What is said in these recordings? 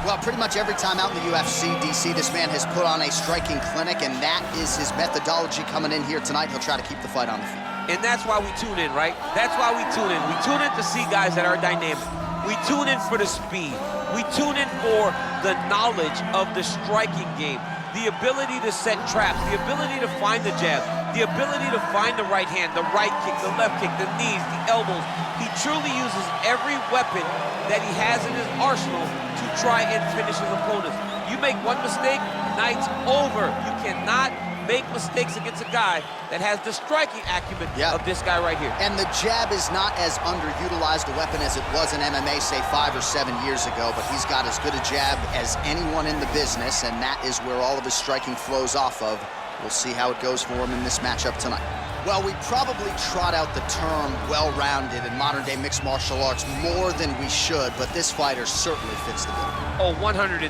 Well, pretty much every time out in the UFC, DC, this man has put on a striking clinic, and that is his methodology coming in here tonight. He'll try to keep the fight on the feet. And that's why we tune in, right? That's why we tune in. We tune in to see guys that are dynamic. We tune in for the speed. We tune in for the knowledge of the striking game, the ability to set traps, the ability to find the jab, the ability to find the right hand, the right kick, the left kick, the knees, the elbows. He truly uses every weapon that he has in his arsenal to try and finish his opponents. You make one mistake, night's over. You cannot make mistakes against a guy that has the striking acumen of this guy right here. And the jab is not as underutilized a weapon as it was in MMA, say 5 or 7 years ago, but he's got as good a jab as anyone in the business, and that is where all of his striking flows off of. We'll see how it goes for him in this matchup tonight. Well, we probably trot out the term well-rounded in modern-day mixed martial arts more than we should, but this fighter certainly fits the bill. Oh, 110%.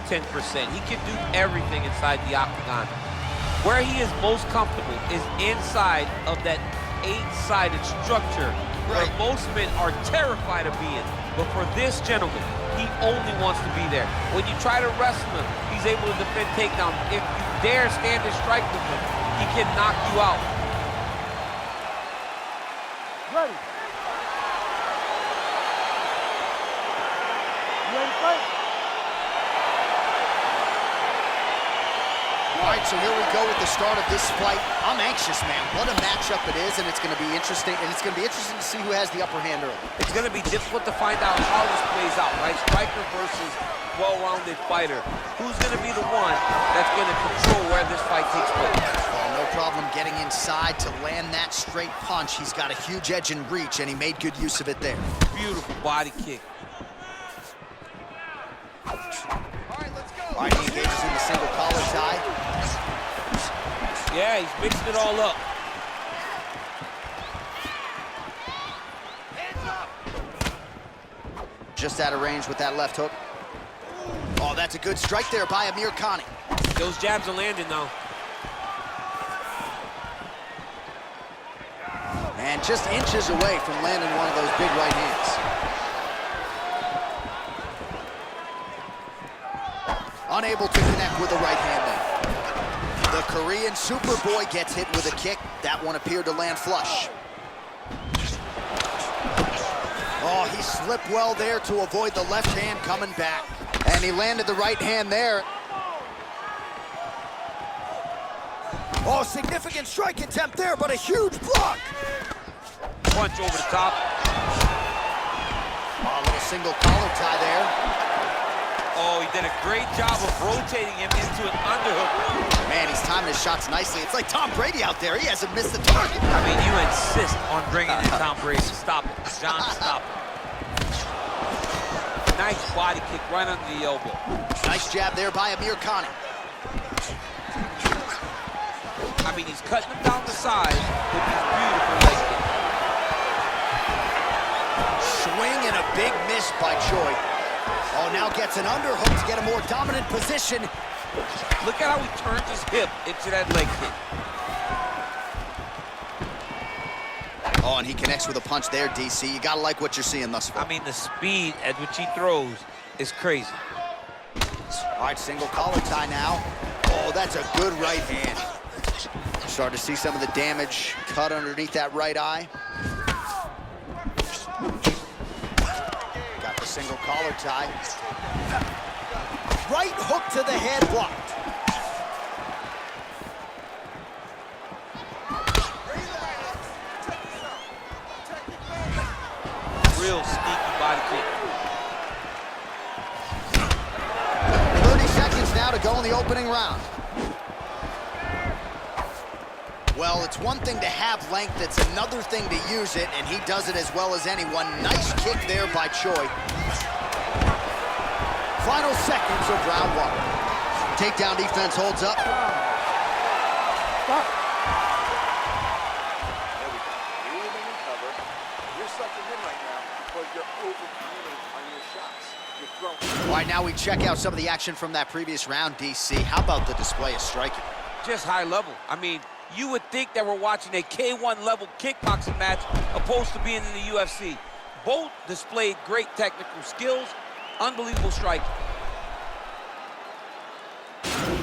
He can do everything inside the octagon. Where he is most comfortable is inside of that 8-sided structure where most men are terrified of being. But for this gentleman, he only wants to be there. When you try to wrestle him, he's able to defend takedowns. If you dare stand and strike with him, he can knock you out. Ready. You ready to fight? All right, so here we go with the start of this fight. I'm anxious, man. What a matchup it is, and it's going to be interesting. And it's going to be interesting to see who has the upper hand early. It's going to be difficult to find out how this plays out, right? Striker versus well-rounded fighter. Who's going to be the one that's going to control where this fight takes place? Well, no problem getting inside to land that straight punch. He's got a huge edge and reach, and he made good use of it there. Beautiful body kick. All right, he engages in the single collar tie. Yeah, he's mixing it all up. Just out of range with that left hook. Oh, that's a good strike there by Amir Khani. Those jabs are landing now. And just inches away from landing one of those big right hands. Unable to connect with the right hand there. The Korean Superboy gets hit with a kick. That one appeared to land flush. Oh, he slipped well there to avoid the left hand coming back. And he landed the right hand there. Oh, significant strike attempt there, but a huge block. Punch over the top. Oh, a little single collar tie there. Oh, he did a great job of rotating him into an underhook. Man, he's timing his shots nicely. It's like Tom Brady out there. He hasn't missed the target. I mean, you insist on bringing in Tom Brady. Stop it. John, stop it. Nice body kick right under the elbow. Nice jab there by Amir Khani. I mean, he's cutting him down the side with these beautiful leg kicks. Swing and a big miss by Choi. Oh, now gets an underhook to get a more dominant position. Look at how he turns his hip into that leg kick. Oh, and he connects with a punch there, DC. You gotta like what you're seeing thus far. I mean, the speed at which he throws is crazy. All right, single collar tie now. Oh, that's a good right hand. Starting to see some of the damage cut underneath that right eye. Got the single collar tie. Right hook to the head, blocked. Real sneaky body kick. 30 seconds now to go in the opening round. Well, it's one thing to have length, it's another thing to use it, and he does it as well as anyone. Nice kick there by Choi. Final seconds of round one. Takedown defense holds up. Stop. There we go. Breathing and cover. You're sucking in right now because you're over-committing on your shots. You're throwing. All right, now we check out some of the action from that previous round, DC. How about the display of striking? Just high level. I mean, you would think that we're watching a K1 level kickboxing match opposed to being in the UFC. Both displayed great technical skills, unbelievable striking.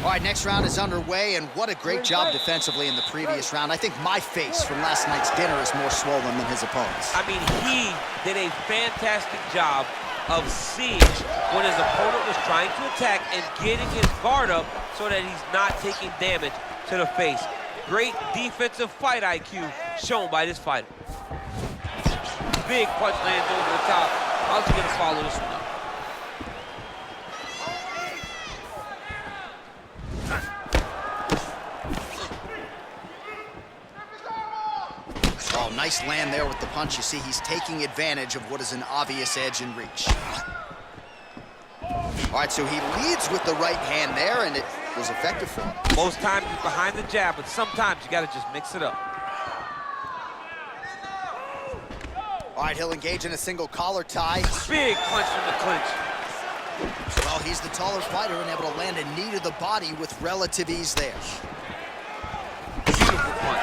All right, next round is underway, and what a great job defensively in the previous round. I think my face from last night's dinner is more swollen than his opponent's. I mean, he did a fantastic job of seeing when his opponent was trying to attack and getting his guard up so that he's not taking damage to the face. Great defensive fight IQ shown by this fighter. Big punch lands over the top. How's he gonna follow this one up? Oh, nice land there with the punch. You see, he's taking advantage of what is an obvious edge in reach. All right, so he leads with the right hand there, and it was effective for him. Most times he's behind the jab, but sometimes you gotta just mix it up. All right, he'll engage in a single collar tie. Big punch from the clinch. Well, he's the taller fighter and able to land a knee to the body with relative ease there. Beautiful punch.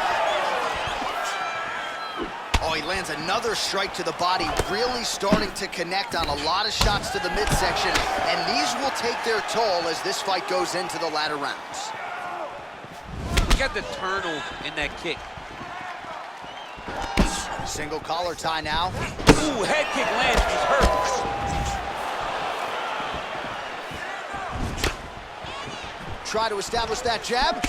Oh, he lands another strike to the body, really starting to connect on a lot of shots to the midsection, and these will take their toll as this fight goes into the latter rounds. Look at the turnover in that kick. Single collar tie now. Ooh, head kick lands, he's hurt. Try to establish that jab.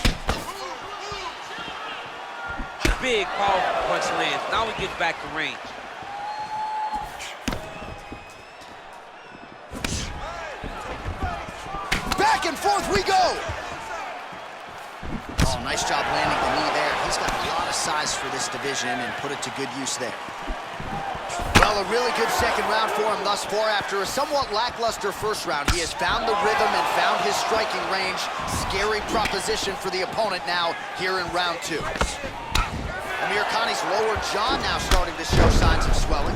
Big, powerful punch lands. Now he gets back to range. Back and forth we go. Oh, nice job landing the knee there. He's got a lot of size for this division and put it to good use there. Well, a really good second round for him thus far. After a somewhat lackluster first round, he has found the rhythm and found his striking range. Scary proposition for the opponent now here in round two. Amir Khani's lower jaw now starting to show signs of swelling.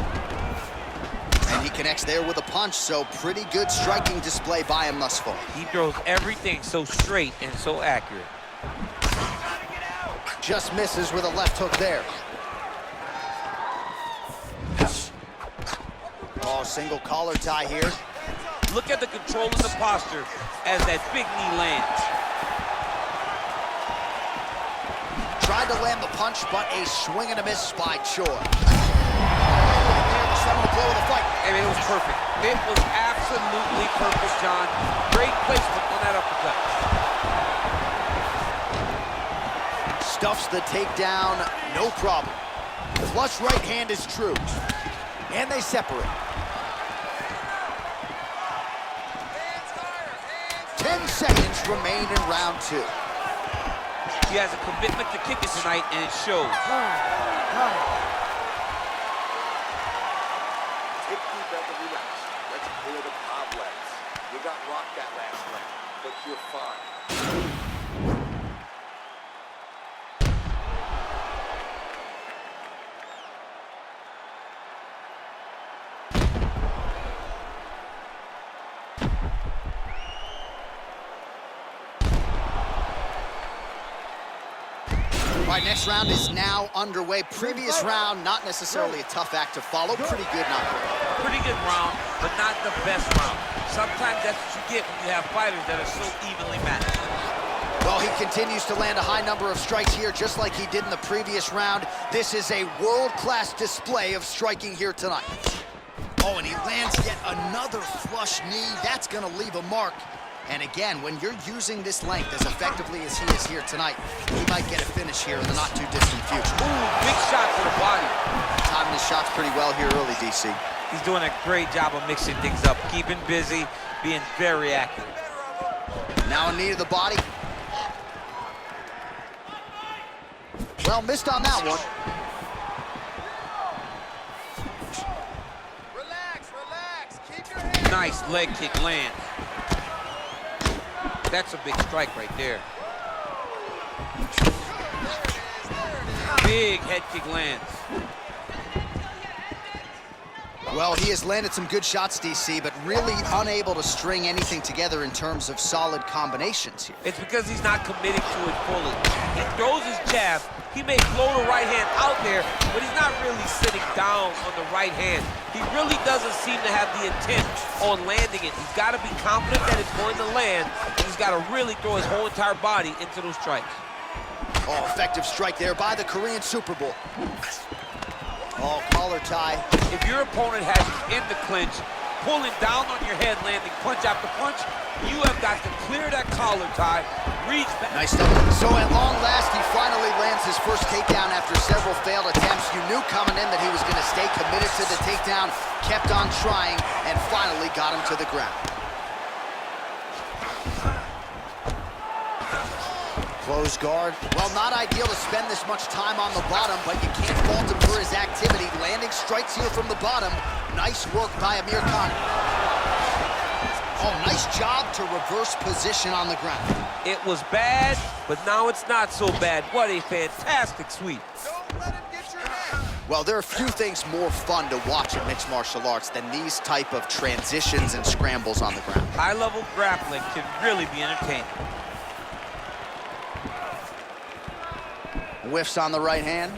And he connects there with a punch, so pretty good striking display by him thus far. He throws everything so straight and so accurate. Just misses with a left hook there. Oh, single collar tie here. Look at the control in the posture as that big knee lands. Tried to land the punch, but a swing and a miss by Choi. The seminal blow of the fight. I mean, it was perfect. It was absolutely perfect, John. Great placement on that uppercut. Stuffs the takedown, no problem. Flush right hand is true. And they separate. 10 seconds remain in round two. He has a commitment to kicking tonight, and it shows. Take a deep breath and relax. Let's clear the cobwebs. You got rocked that last round, but you're fine. All right, next round is now underway. Previous round, not necessarily a tough act to follow. Pretty good knockout. Pretty good round, but not the best round. Sometimes that's what you get when you have fighters that are so evenly matched. Well, he continues to land a high number of strikes here, just like he did in the previous round. This is a world-class display of striking here tonight. Oh, and he lands yet another flush knee. That's going to leave a mark. And again, when you're using this length as effectively as he is here tonight, he might get a finish here in the not-too-distant future. Ooh, big shot to the body. Timing his shots pretty well here early, DC. He's doing a great job of mixing things up, keeping busy, being very accurate. Now a knee to the body. Well, missed on that one. Relax, relax. Keep your head. Nice leg kick lands. That's a big strike right there. Big head kick lands. Well, he has landed some good shots, DC, but really unable to string anything together in terms of solid combinations here. It's because he's not committing to it fully. He throws his jab. He may float a right hand out there, but he's not really sitting down on the right hand. He really doesn't seem to have the intent on landing it. He's got to be confident that it's going to land. He's got to really throw his whole entire body into those strikes. Oh, effective strike there by the Korean Super Bowl. Oh, collar tie. If your opponent has you in the clinch, pulling down on your head, landing punch after punch, you have got to clear that collar tie, reach back. Nice stuff. So at long last, he finally lands his first takedown after several failed attempts. You knew coming in that he was going to stay committed to the takedown, kept on trying, and finally got him to the ground. Close guard. Well, not ideal to spend this much time on the bottom, but you can't fault him for his activity. Landing strikes here from the bottom. Nice work by Amir Khan. Oh, nice job to reverse position on the ground. It was bad, but now it's not so bad. What a fantastic sweep. Don't let him get your head. Well, there are few things more fun to watch in mixed martial arts than these type of transitions and scrambles on the ground. High-level grappling can really be entertaining. Whiffs on the right hand.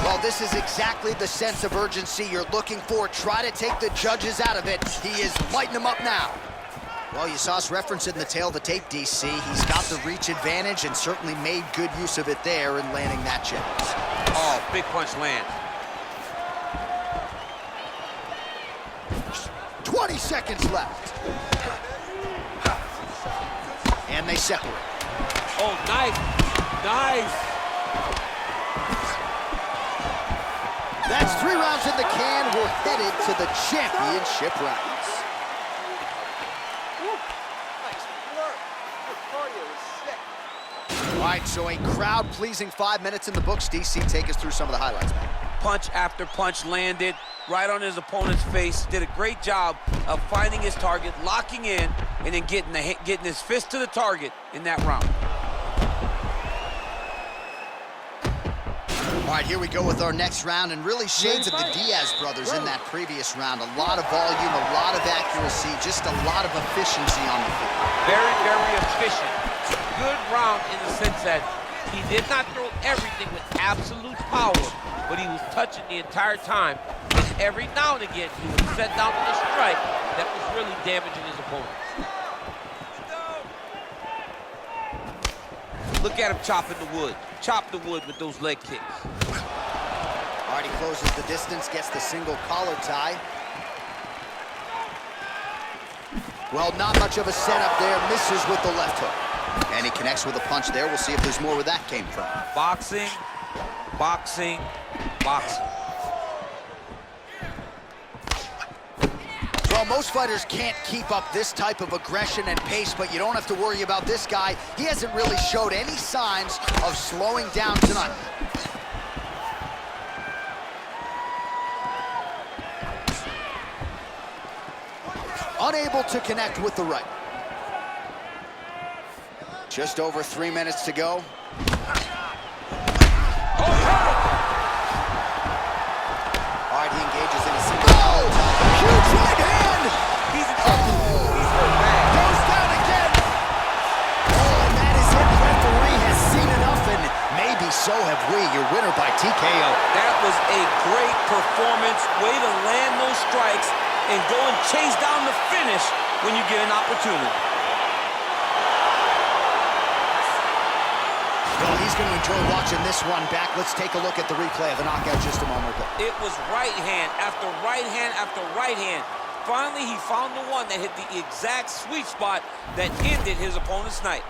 Well, this is exactly the sense of urgency you're looking for. Try to take the judges out of it. He is lighting them up now. Well, you saw us reference it in the tail of the tape, DC. He's got the reach advantage and certainly made good use of it there in landing that jab. Oh, big punch land. 20 seconds left. And they separate. Oh, nice. Nice. That's 3 rounds in the can. We're headed to the championship rounds. Nice work. Your cardio is sick. All right, so a crowd-pleasing 5 minutes in the books. DC, take us through some of the highlights, man. Punch after punch landed right on his opponent's face. Did a great job of finding his target, locking in, and then getting his fist to the target in that round. All right, here we go with our next round, and really shades of the Diaz brothers in that previous round. A lot of volume, a lot of accuracy, just a lot of efficiency on the field. Very, very efficient. Good round in the sense that he did not throw everything with absolute power, but he was touching the entire time. And every now and again, he would set down with a strike that was really damaging his opponent. Look at him chopping the wood. Chop the wood with those leg kicks. All right, he closes the distance, gets the single collar tie. Well, not much of a setup there. Misses with the left hook. And he connects with a punch there. We'll see if there's more where that came from. Boxing, boxing, boxing. Well, most fighters can't keep up this type of aggression and pace, but you don't have to worry about this guy. He hasn't really showed any signs of slowing down tonight. Unable to connect with the right. Just over 3 minutes to go. All right, he engages in a single. Oh! Huge right hand! He's in trouble. He's hurt bad. Goes down again. Oh, and that is it. Referee has seen enough, and maybe so have we. Your winner by TKO. That was a great performance. Way to land those strikes and go and chase down the finish when you get an opportunity. Well, he's going to enjoy watching this one back. Let's take a look at the replay of the knockout just a moment ago. It was right hand after right hand after right hand. Finally, he found the one that hit the exact sweet spot that ended his opponent's night.